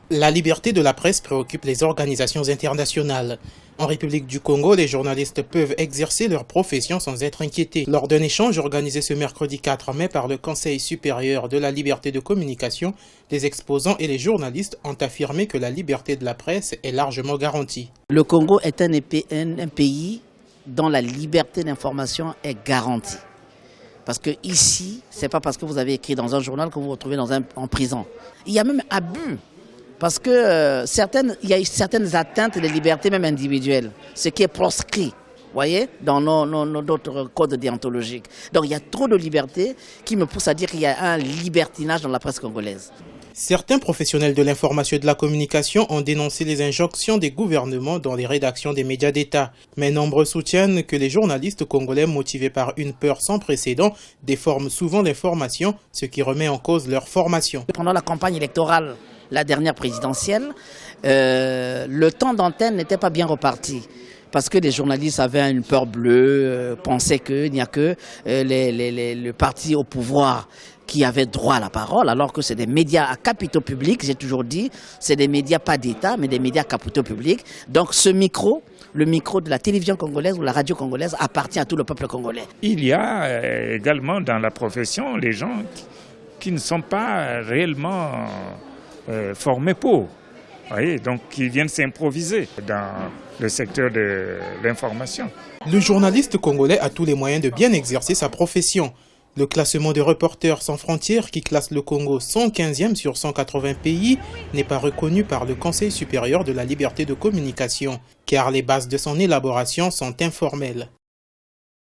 La liberté de la presse préoccupe les organisations internationales. En République du Congo, les journalistes peuvent exercer leur profession sans être inquiétés. Lors d'un échange organisé ce mercredi 4 mai par le Conseil supérieur de la liberté de communication, les exposants et les journalistes ont affirmé que la liberté de la presse est largement garantie. Le Congo est un pays dont la liberté d'information est garantie. Parce que ici, ce n'est pas parce que vous avez écrit dans un journal que vous vous retrouvez en prison. Il y a même abus. Parce que il y a certaines atteintes des libertés même individuelles, ce qui est proscrit, voyez, dans notre code déontologique. Donc il y a trop de liberté qui me pousse à dire qu'il y a un libertinage dans la presse congolaise. Certains professionnels de l'information et de la communication ont dénoncé les injonctions des gouvernements dans les rédactions des médias d'État. Mais nombreux soutiennent que les journalistes congolais, motivés par une peur sans précédent, déforment souvent l'information, ce qui remet en cause leur formation. Pendant la campagne électorale, la dernière présidentielle, le temps d'antenne n'était pas bien reparti. Parce que les journalistes avaient une peur bleue, pensaient qu'il n'y a que le parti au pouvoir qui avait droit à la parole, alors que c'est des médias à capitaux publics, j'ai toujours dit, c'est des médias pas d'État, mais des médias à capitaux publics. Donc ce micro, le micro de la télévision congolaise ou la radio congolaise appartient à tout le peuple congolais. Il y a également dans la profession les gens qui ne sont pas réellement formés pour. Voyez, donc qui viennent s'improviser dans le secteur de l'information. Le journaliste congolais a tous les moyens de bien exercer sa profession. Le classement de Reporters sans frontières qui classe le Congo 115e sur 180 pays n'est pas reconnu par le Conseil supérieur de la liberté de communication, car les bases de son élaboration sont informelles.